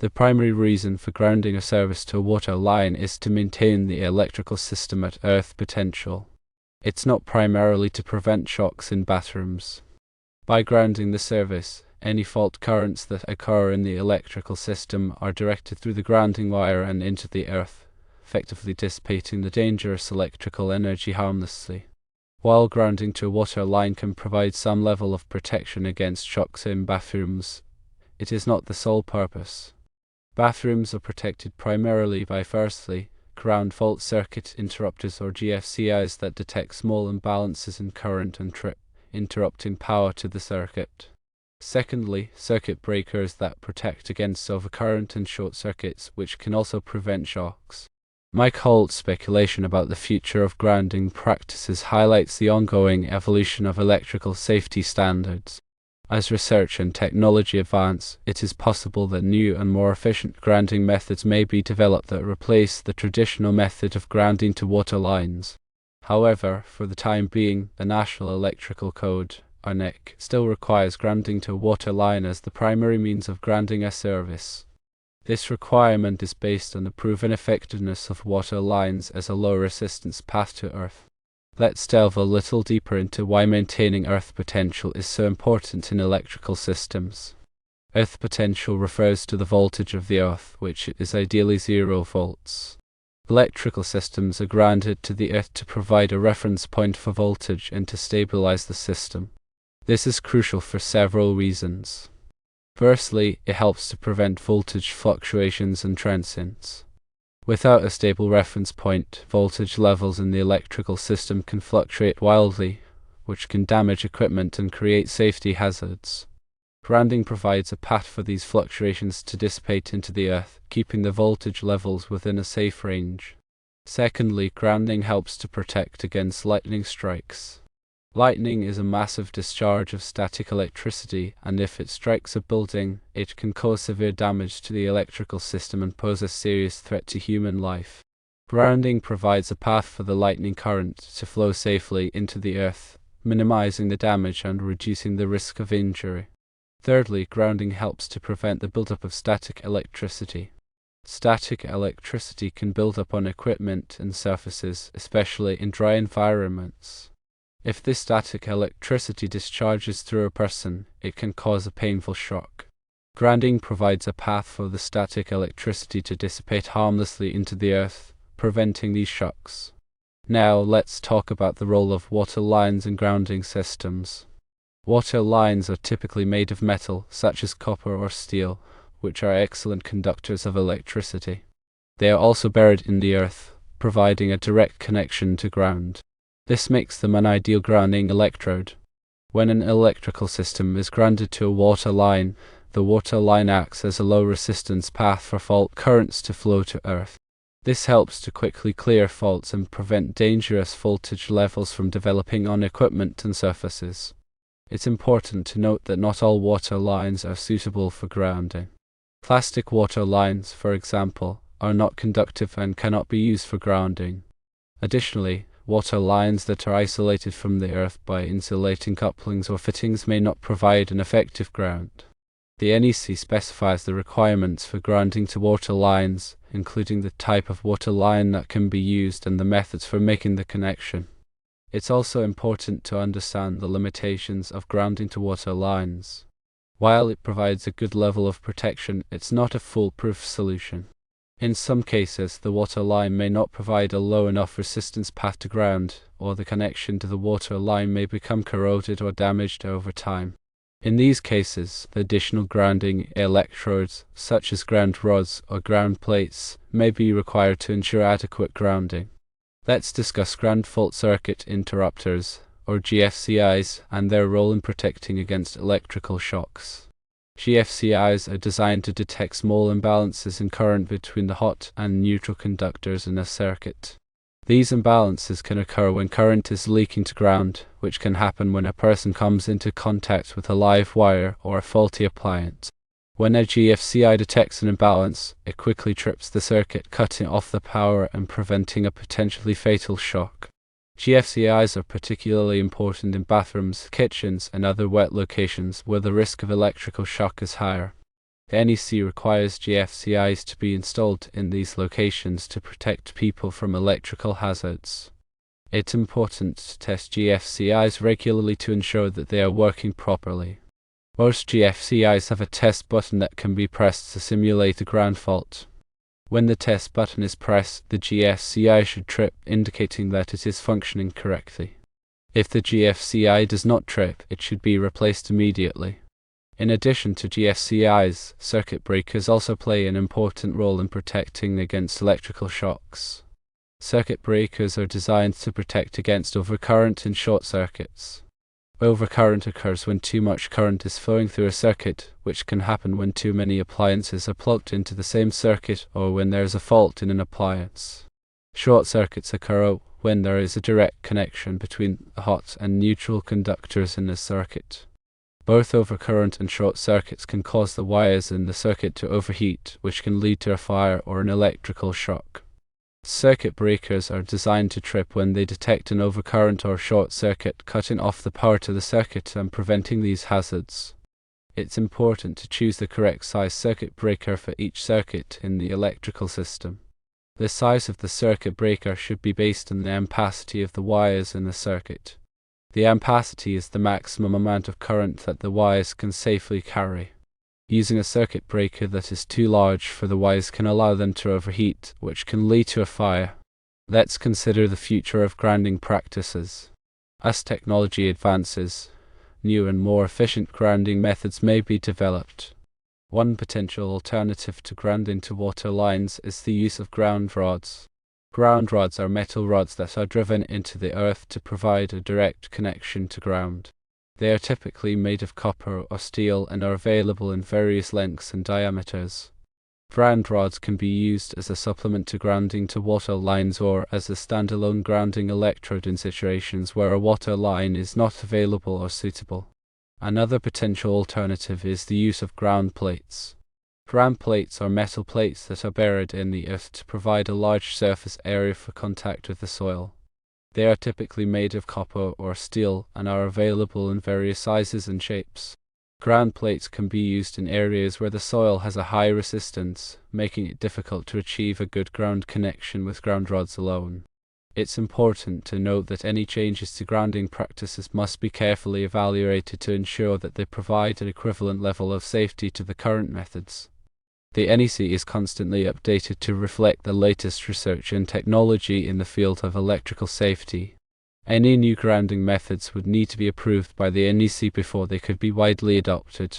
The primary reason for grounding a service to a water line is to maintain the electrical system at earth potential. It's not primarily to prevent shocks in bathrooms. By grounding the service, any fault currents that occur in the electrical system are directed through the grounding wire and into the earth, effectively dissipating the dangerous electrical energy harmlessly. While grounding to a water line can provide some level of protection against shocks in bathrooms, it is not the sole purpose. Bathrooms are protected primarily by, firstly, ground fault circuit interrupters or GFCIs that detect small imbalances in current and trip, interrupting power to the circuit. Secondly, circuit breakers that protect against overcurrent and short circuits, which can also prevent shocks. Mike Holt's speculation about the future of grounding practices highlights the ongoing evolution of electrical safety standards. As research and technology advance, it is possible that new and more efficient grounding methods may be developed that replace the traditional method of grounding to water lines. However, for the time being, the National Electrical Code, or NEC, still requires grounding to a water line as the primary means of grounding a service. This requirement is based on the proven effectiveness of water lines as a low-resistance path to earth. Let's delve a little deeper into why maintaining earth potential is so important in electrical systems. Earth potential refers to the voltage of the earth, which is ideally 0 volts. Electrical systems are grounded to the earth to provide a reference point for voltage and to stabilize the system. This is crucial for several reasons. Firstly, it helps to prevent voltage fluctuations and transients. Without a stable reference point, voltage levels in the electrical system can fluctuate wildly, which can damage equipment and create safety hazards. Grounding provides a path for these fluctuations to dissipate into the earth, keeping the voltage levels within a safe range. Secondly, grounding helps to protect against lightning strikes. Lightning is a massive discharge of static electricity, and if it strikes a building, it can cause severe damage to the electrical system and pose a serious threat to human life. Grounding provides a path for the lightning current to flow safely into the earth, minimizing the damage and reducing the risk of injury. Thirdly, grounding helps to prevent the buildup of static electricity. Static electricity can build up on equipment and surfaces, especially in dry environments. If this static electricity discharges through a person, it can cause a painful shock. Grounding provides a path for the static electricity to dissipate harmlessly into the earth, preventing these shocks. Now let's talk about the role of water lines in grounding systems. Water lines are typically made of metal, such as copper or steel, which are excellent conductors of electricity. They are also buried in the earth, providing a direct connection to ground. This makes them an ideal grounding electrode. When an electrical system is grounded to a water line, the water line acts as a low-resistance path for fault currents to flow to earth. This helps to quickly clear faults and prevent dangerous voltage levels from developing on equipment and surfaces. It's important to note that not all water lines are suitable for grounding. Plastic water lines, for example, are not conductive and cannot be used for grounding. Additionally, water lines that are isolated from the earth by insulating couplings or fittings may not provide an effective ground. The NEC specifies the requirements for grounding to water lines, including the type of water line that can be used and the methods for making the connection. It's also important to understand the limitations of grounding to water lines. While it provides a good level of protection, it's not a foolproof solution. In some cases, the water line may not provide a low enough resistance path to ground, or the connection to the water line may become corroded or damaged over time. In these cases, the additional grounding electrodes, such as ground rods or ground plates, may be required to ensure adequate grounding. Let's discuss ground fault circuit interrupters, or GFCIs, and their role in protecting against electrical shocks. GFCIs are designed to detect small imbalances in current between the hot and neutral conductors in a circuit. These imbalances can occur when current is leaking to ground, which can happen when a person comes into contact with a live wire or a faulty appliance. When a GFCI detects an imbalance, it quickly trips the circuit, cutting off the power and preventing a potentially fatal shock. GFCIs are particularly important in bathrooms, kitchens, and other wet locations where the risk of electrical shock is higher. The NEC requires GFCIs to be installed in these locations to protect people from electrical hazards. It's important to test GFCIs regularly to ensure that they are working properly. Most GFCIs have a test button that can be pressed to simulate a ground fault. When the test button is pressed, the GFCI should trip, indicating that it is functioning correctly. If the GFCI does not trip, it should be replaced immediately. In addition to GFCIs, circuit breakers also play an important role in protecting against electrical shocks. Circuit breakers are designed to protect against overcurrent and short circuits. Overcurrent occurs when too much current is flowing through a circuit, which can happen when too many appliances are plugged into the same circuit or when there is a fault in an appliance. Short circuits occur when there is a direct connection between the hot and neutral conductors in a circuit. Both overcurrent and short circuits can cause the wires in the circuit to overheat, which can lead to a fire or an electrical shock. Circuit breakers are designed to trip when they detect an overcurrent or short circuit, cutting off the power to the circuit and preventing these hazards. It's important to choose the correct size circuit breaker for each circuit in the electrical system. The size of the circuit breaker should be based on the ampacity of the wires in the circuit. The ampacity is the maximum amount of current that the wires can safely carry. Using a circuit breaker that is too large for the wires can allow them to overheat, which can lead to a fire. Let's consider the future of grounding practices. As technology advances, new and more efficient grounding methods may be developed. One potential alternative to grounding to water lines is the use of ground rods. Ground rods are metal rods that are driven into the earth to provide a direct connection to ground. They are typically made of copper or steel and are available in various lengths and diameters. Ground rods can be used as a supplement to grounding to water lines or as a standalone grounding electrode in situations where a water line is not available or suitable. Another potential alternative is the use of ground plates. Ground plates are metal plates that are buried in the earth to provide a large surface area for contact with the soil. They are typically made of copper or steel and are available in various sizes and shapes. Ground plates can be used in areas where the soil has a high resistance, making it difficult to achieve a good ground connection with ground rods alone. It's important to note that any changes to grounding practices must be carefully evaluated to ensure that they provide an equivalent level of safety to the current methods. The NEC is constantly updated to reflect the latest research and technology in the field of electrical safety. Any new grounding methods would need to be approved by the NEC before they could be widely adopted.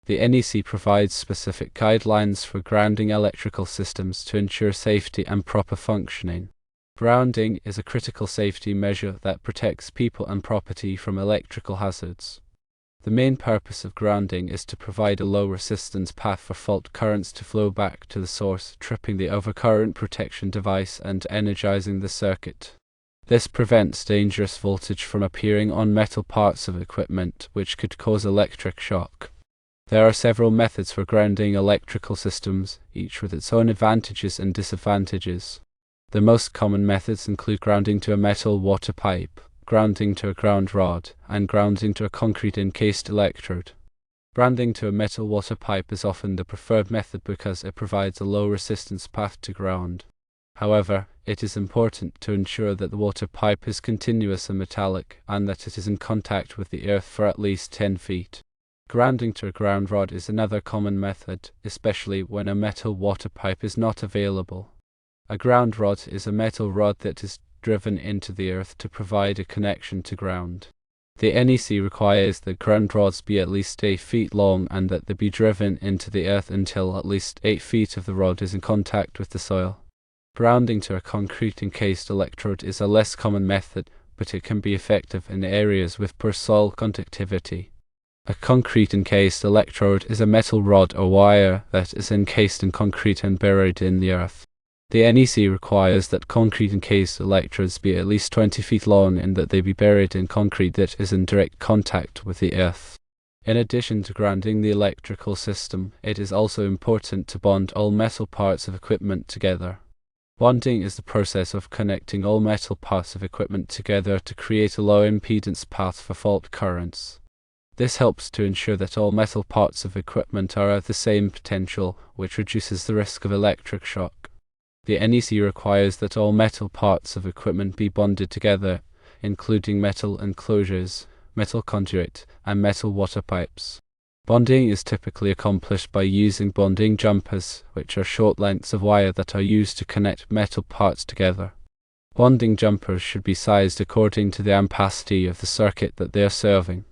The NEC provides specific guidelines for grounding electrical systems to ensure safety and proper functioning. Grounding is a critical safety measure that protects people and property from electrical hazards. The main purpose of grounding is to provide a low resistance path for fault currents to flow back to the source, tripping the overcurrent protection device and energizing the circuit. This prevents dangerous voltage from appearing on metal parts of equipment, which could cause electric shock. There are several methods for grounding electrical systems, each with its own advantages and disadvantages. The most common methods include grounding to a metal water pipe, grounding to a ground rod, and grounding to a concrete encased electrode. Grounding to a metal water pipe is often the preferred method because it provides a low resistance path to ground. However, it is important to ensure that the water pipe is continuous and metallic, and that it is in contact with the earth for at least 10 feet. Grounding to a ground rod is another common method, especially when a metal water pipe is not available. A ground rod is a metal rod that is driven into the earth to provide a connection to ground. The NEC requires that ground rods be at least 8 feet long and that they be driven into the earth until at least 8 feet of the rod is in contact with the soil. Grounding to a concrete encased electrode is a less common method, but it can be effective in areas with poor soil conductivity. A concrete encased electrode is a metal rod or wire that is encased in concrete and buried in the earth. The NEC requires that concrete encased electrodes be at least 20 feet long and that they be buried in concrete that is in direct contact with the earth. In addition to grounding the electrical system, it is also important to bond all metal parts of equipment together. Bonding is the process of connecting all metal parts of equipment together to create a low impedance path for fault currents. This helps to ensure that all metal parts of equipment are at the same potential, which reduces the risk of electric shock. The NEC requires that all metal parts of equipment be bonded together, including metal enclosures, metal conduit, and metal water pipes. Bonding is typically accomplished by using bonding jumpers, which are short lengths of wire that are used to connect metal parts together. Bonding jumpers should be sized according to the ampacity of the circuit that they are serving.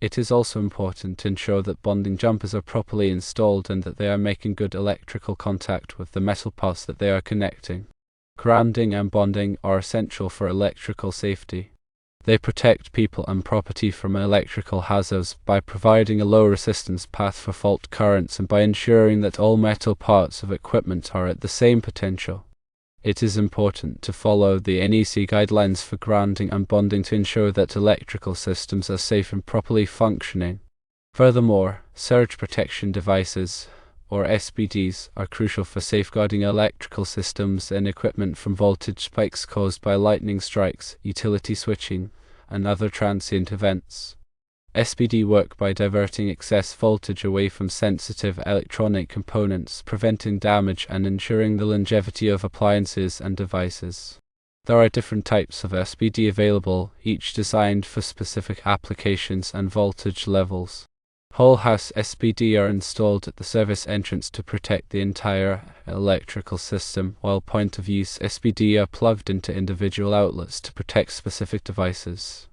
It is also important to ensure that bonding jumpers are properly installed and that they are making good electrical contact with the metal parts that they are connecting. Grounding and bonding are essential for electrical safety. They protect people and property from electrical hazards by providing a low resistance path for fault currents and by ensuring that all metal parts of equipment are at the same potential. It is important to follow the NEC guidelines for grounding and bonding to ensure that electrical systems are safe and properly functioning. Furthermore, surge protection devices, or SPDs, are crucial for safeguarding electrical systems and equipment from voltage spikes caused by lightning strikes, utility switching, and other transient events. SPD work by diverting excess voltage away from sensitive electronic components, preventing damage and ensuring the longevity of appliances and devices. There are different types of SPD available, each designed for specific applications and voltage levels. Whole house SPD are installed at the service entrance to protect the entire electrical system, while point of use SPD are plugged into individual outlets to protect specific devices.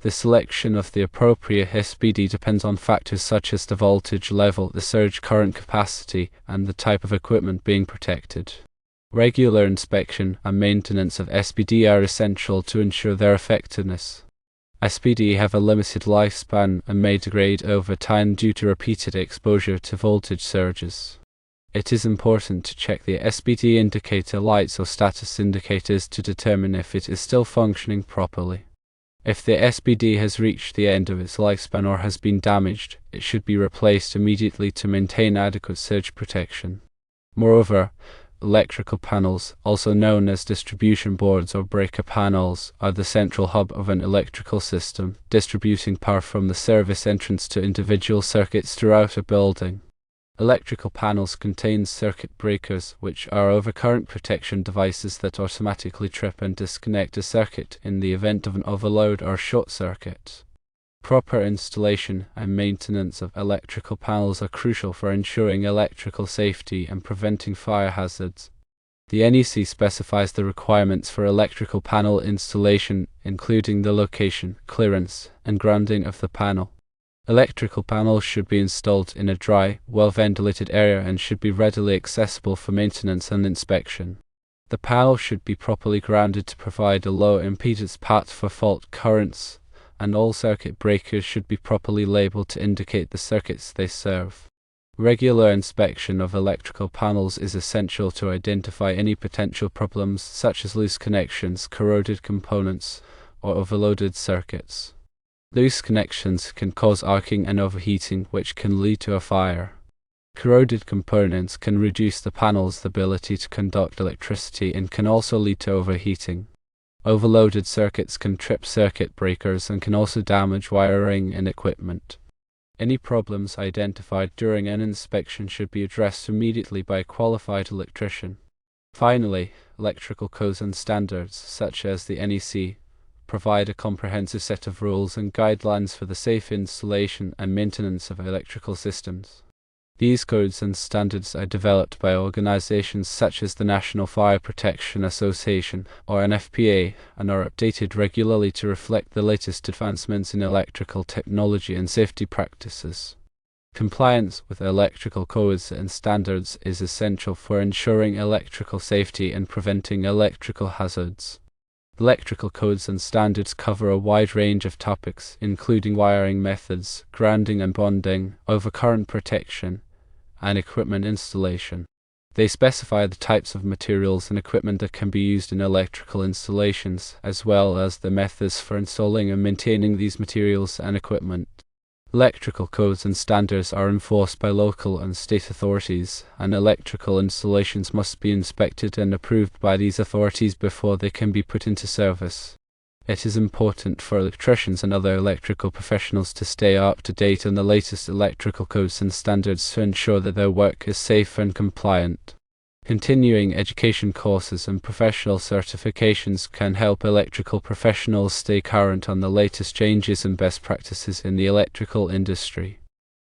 The selection of the appropriate SPD depends on factors such as the voltage level, the surge current capacity, and the type of equipment being protected. Regular inspection and maintenance of SPD are essential to ensure their effectiveness. SPD have a limited lifespan and may degrade over time due to repeated exposure to voltage surges. It is important to check the SPD indicator lights or status indicators to determine if it is still functioning properly. If the SPD has reached the end of its lifespan or has been damaged, it should be replaced immediately to maintain adequate surge protection. Moreover, electrical panels, also known as distribution boards or breaker panels, are the central hub of an electrical system, distributing power from the service entrance to individual circuits throughout a building. Electrical panels contain circuit breakers, which are overcurrent protection devices that automatically trip and disconnect a circuit in the event of an overload or short circuit. Proper installation and maintenance of electrical panels are crucial for ensuring electrical safety and preventing fire hazards. The NEC specifies the requirements for electrical panel installation, including the location, clearance, and grounding of the panel. Electrical panels should be installed in a dry, well-ventilated area and should be readily accessible for maintenance and inspection. The panel should be properly grounded to provide a low impedance path for fault currents, and all circuit breakers should be properly labeled to indicate the circuits they serve. Regular inspection of electrical panels is essential to identify any potential problems such as loose connections, corroded components, or overloaded circuits. Loose connections can cause arcing and overheating, which can lead to a fire. Corroded components can reduce the panel's ability to conduct electricity and can also lead to overheating. Overloaded circuits can trip circuit breakers and can also damage wiring and equipment. Any problems identified during an inspection should be addressed immediately by a qualified electrician. Finally, electrical codes and standards, such as the NEC, provide a comprehensive set of rules and guidelines for the safe installation and maintenance of electrical systems. These codes and standards are developed by organizations such as the National Fire Protection Association, or NFPA, and are updated regularly to reflect the latest advancements in electrical technology and safety practices. Compliance with electrical codes and standards is essential for ensuring electrical safety and preventing electrical hazards. Electrical codes and standards cover a wide range of topics, including wiring methods, grounding and bonding, overcurrent protection, and equipment installation. They specify the types of materials and equipment that can be used in electrical installations, as well as the methods for installing and maintaining these materials and equipment. Electrical codes and standards are enforced by local and state authorities, and electrical installations must be inspected and approved by these authorities before they can be put into service. It is important for electricians and other electrical professionals to stay up to date on the latest electrical codes and standards to ensure that their work is safe and compliant. Continuing education courses and professional certifications can help electrical professionals stay current on the latest changes and best practices in the electrical industry.